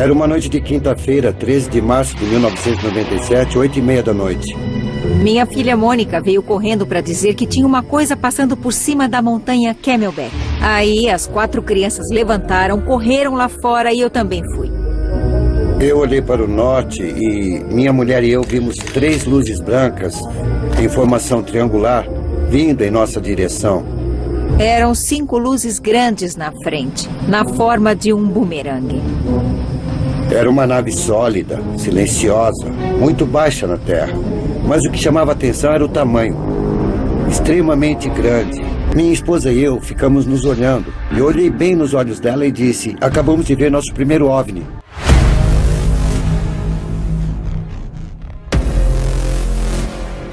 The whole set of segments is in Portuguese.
Era uma noite de quinta-feira, 13 de março de 1997, 8h30 da noite. Minha filha Mônica veio correndo para dizer que tinha uma coisa passando por cima da montanha Camelback. Aí as 4 crianças levantaram, correram lá fora e eu também fui. Eu olhei para o norte e minha mulher e eu vimos 3 luzes brancas em formação triangular vindo em nossa direção. Eram 5 luzes grandes na frente, na forma de um bumerangue. Era uma nave sólida, silenciosa, muito baixa na Terra. Mas o que chamava a atenção era o tamanho. Extremamente grande. Minha esposa e eu ficamos nos olhando. E eu olhei bem nos olhos dela e disse: acabamos de ver nosso primeiro OVNI.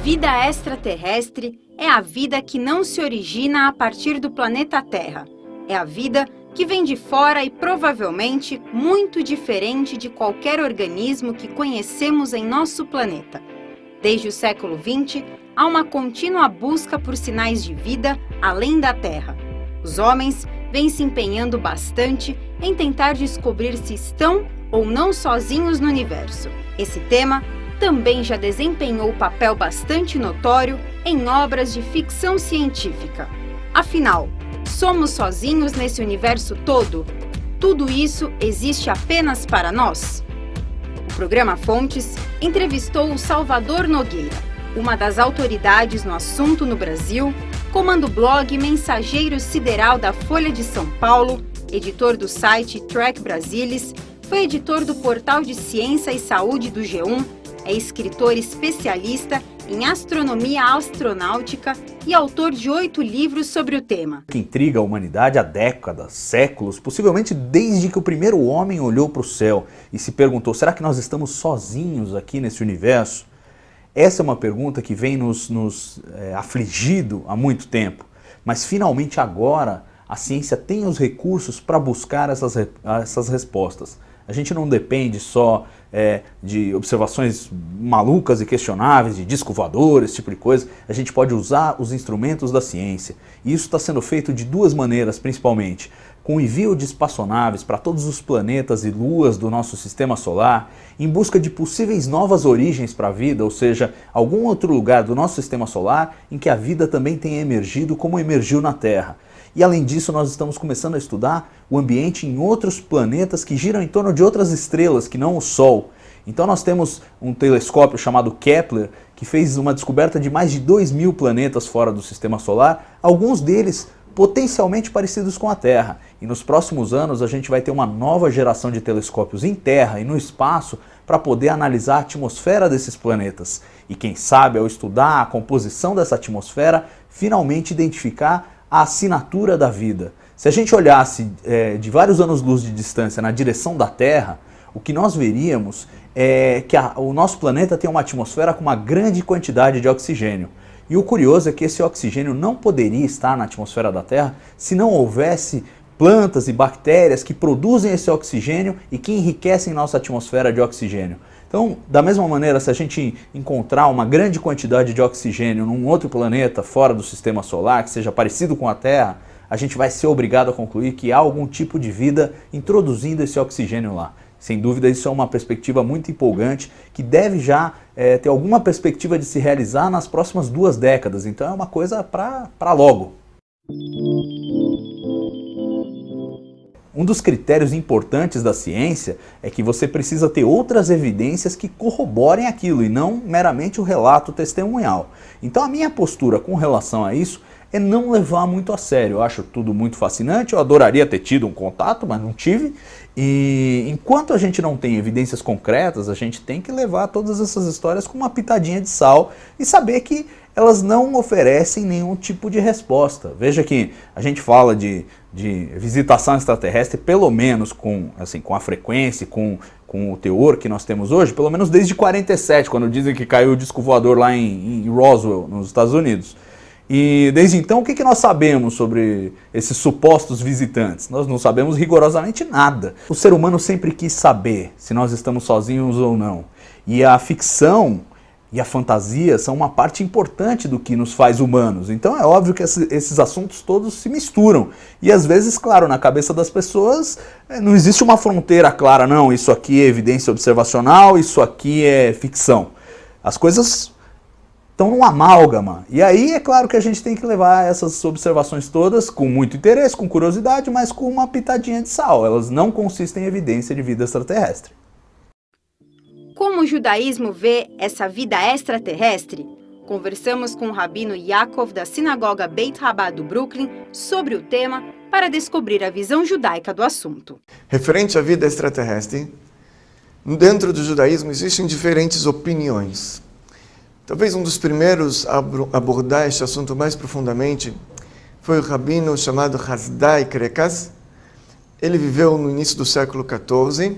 Vida extraterrestre é a vida que não se origina a partir do planeta Terra. É a vida que vem de fora e provavelmente muito diferente de qualquer organismo que conhecemos em nosso planeta. Desde o século XX, há uma contínua busca por sinais de vida além da Terra. Os homens vêm se empenhando bastante em tentar descobrir se estão ou não sozinhos no universo. Esse tema também já desempenhou papel bastante notório em obras de ficção científica. Afinal, somos sozinhos nesse universo todo? Tudo isso existe apenas para nós? O programa Fontes entrevistou o Salvador Nogueira, uma das autoridades no assunto no Brasil, comanda o blog Mensageiro Sideral da Folha de São Paulo, editor do site Trek Brasilis, foi editor do portal de Ciência e Saúde do G1, é escritor especialista em astronomia astronáutica e autor de 8 livros sobre o tema. Que intriga a humanidade há décadas, séculos, possivelmente desde que o primeiro homem olhou para o céu e se perguntou: será que nós estamos sozinhos aqui nesse universo? Essa é uma pergunta que vem nos afligido há muito tempo, mas finalmente agora a ciência tem os recursos para buscar essas respostas. A gente não depende só de observações malucas e questionáveis, de disco voador, esse tipo de coisa. A gente pode usar os instrumentos da ciência. E isso está sendo feito de 2 maneiras, principalmente. Com o envio de espaçonaves para todos os planetas e luas do nosso sistema solar, em busca de possíveis novas origens para a vida, ou seja, algum outro lugar do nosso sistema solar em que a vida também tenha emergido como emergiu na Terra. E além disso, nós estamos começando a estudar o ambiente em outros planetas que giram em torno de outras estrelas, que não o Sol. Então nós temos um telescópio chamado Kepler, que fez uma descoberta de mais de 2.000 planetas fora do sistema solar, alguns deles potencialmente parecidos com a Terra. E nos próximos anos a gente vai ter uma nova geração de telescópios em Terra e no espaço para poder analisar a atmosfera desses planetas. E quem sabe, ao estudar a composição dessa atmosfera, finalmente identificar a assinatura da vida. Se a gente olhasse de vários anos-luz de distância na direção da Terra, o que nós veríamos é que o nosso planeta tem uma atmosfera com uma grande quantidade de oxigênio. E o curioso é que esse oxigênio não poderia estar na atmosfera da Terra se não houvesse plantas e bactérias que produzem esse oxigênio e que enriquecem nossa atmosfera de oxigênio. Então, da mesma maneira, se a gente encontrar uma grande quantidade de oxigênio num outro planeta fora do sistema solar, que seja parecido com a Terra, a gente vai ser obrigado a concluir que há algum tipo de vida introduzindo esse oxigênio lá. Sem dúvida, isso é uma perspectiva muito empolgante, que deve já ter alguma perspectiva de se realizar nas próximas 2 décadas. Então é uma coisa para logo. Um dos critérios importantes da ciência é que você precisa ter outras evidências que corroborem aquilo e não meramente o relato testemunhal. Então a minha postura com relação a isso é não levar muito a sério. Eu acho tudo muito fascinante, eu adoraria ter tido um contato, mas não tive. E enquanto a gente não tem evidências concretas, a gente tem que levar todas essas histórias com uma pitadinha de sal e saber que elas não oferecem nenhum tipo de resposta. Veja que a gente fala de visitação extraterrestre, pelo menos com a frequência, com o teor que nós temos hoje, pelo menos desde 47, quando dizem que caiu o disco voador lá em Roswell, nos Estados Unidos. E desde então, o que nós sabemos sobre esses supostos visitantes? Nós não sabemos rigorosamente nada. O ser humano sempre quis saber se nós estamos sozinhos ou não. E a ficção e a fantasia são uma parte importante do que nos faz humanos. Então é óbvio que esses assuntos todos se misturam. E às vezes, claro, na cabeça das pessoas não existe uma fronteira clara, não, isso aqui é evidência observacional, isso aqui é ficção. As coisas estão num amálgama. E aí é claro que a gente tem que levar essas observações todas com muito interesse, com curiosidade, mas com uma pitadinha de sal. Elas não consistem em evidência de vida extraterrestre. Como o judaísmo vê essa vida extraterrestre? Conversamos com o rabino Yaakov da sinagoga Beit Rabbah do Brooklyn sobre o tema para descobrir a visão judaica do assunto. Referente à vida extraterrestre, dentro do judaísmo existem diferentes opiniões. Talvez um dos primeiros a abordar este assunto mais profundamente foi o rabino chamado Hasdai Krekas. Ele viveu no início do século XIV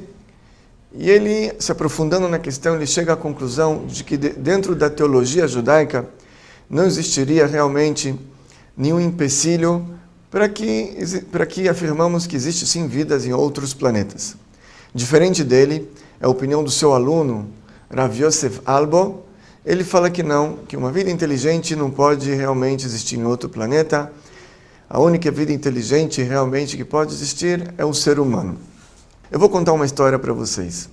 e ele, se aprofundando na questão, ele chega à conclusão de que dentro da teologia judaica não existiria realmente nenhum empecilho para que afirmamos que existe sim vidas em outros planetas. Diferente dele, a opinião do seu aluno, Rav Yosef Albo, ele fala que não, que uma vida inteligente não pode realmente existir em outro planeta. A única vida inteligente realmente que pode existir é o ser humano. Eu vou contar uma história para vocês.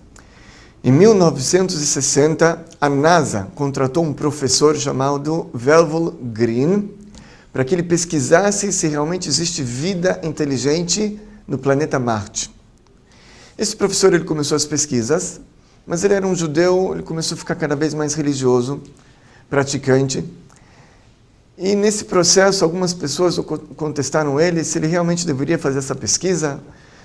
Em 1960, a NASA contratou um professor chamado Velvel Green para que ele pesquisasse se realmente existe vida inteligente no planeta Marte. Esse professor ele começou as pesquisas, mas ele era um judeu, ele começou a ficar cada vez mais religioso, praticante. E nesse processo, algumas pessoas contestaram ele se ele realmente deveria fazer essa pesquisa,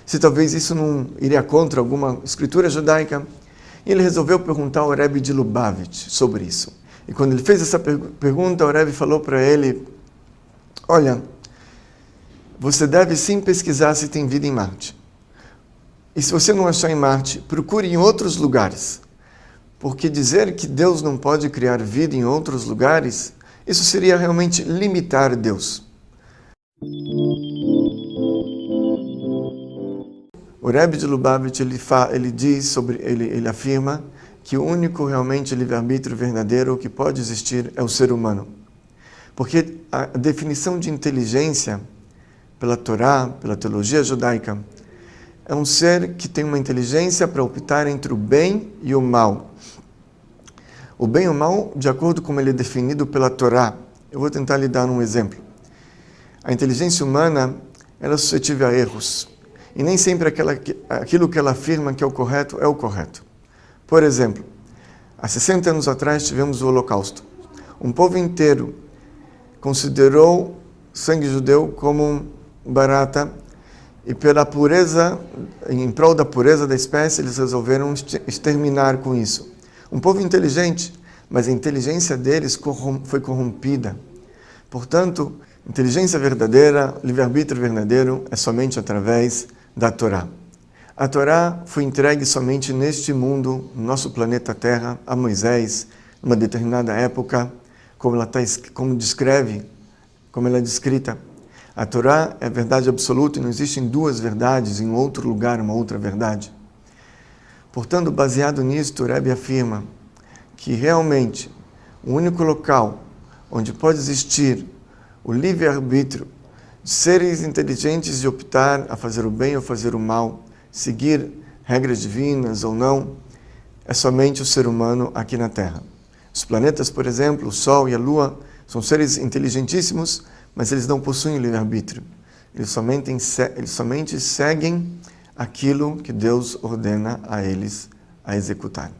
se talvez isso não iria contra alguma escritura judaica. E ele resolveu perguntar ao Rebbe de Lubavitch sobre isso. E quando ele fez essa pergunta, o Rebbe falou para ele, olha, você deve sim pesquisar se tem vida em Marte. E se você não achar em Marte, procure em outros lugares. Porque dizer que Deus não pode criar vida em outros lugares, isso seria realmente limitar Deus. O Rebbe de Lubavitch, ele afirma que o único realmente livre-arbítrio verdadeiro que pode existir é o ser humano. Porque a definição de inteligência pela Torá, pela teologia judaica, é um ser que tem uma inteligência para optar entre o bem e o mal. O bem e o mal, de acordo com ele é definido pela Torá. Eu vou tentar lhe dar um exemplo. A inteligência humana, ela é suscetível a erros. E nem sempre aquilo que ela afirma que é o correto. Por exemplo, há 60 anos atrás tivemos o Holocausto. Um povo inteiro considerou sangue judeu como barata e pela pureza, em prol da pureza da espécie, eles resolveram exterminar com isso. Um povo inteligente, mas a inteligência deles foi corrompida. Portanto, inteligência verdadeira, livre-arbítrio verdadeiro é somente através da Torá. A Torá foi entregue somente neste mundo, no nosso planeta Terra, a Moisés, numa determinada época, como ela é descrita. A Torá é verdade absoluta e não existem duas verdades em outro lugar, uma outra verdade. Portanto, baseado nisto, o Rebbe afirma que realmente o único local onde pode existir o livre-arbítrio de seres inteligentes de optar a fazer o bem ou fazer o mal, seguir regras divinas ou não, é somente o ser humano aqui na Terra. Os planetas, por exemplo, o Sol e a Lua, são seres inteligentíssimos, mas eles não possuem livre-arbítrio. Eles somente seguem aquilo que Deus ordena a eles a executar.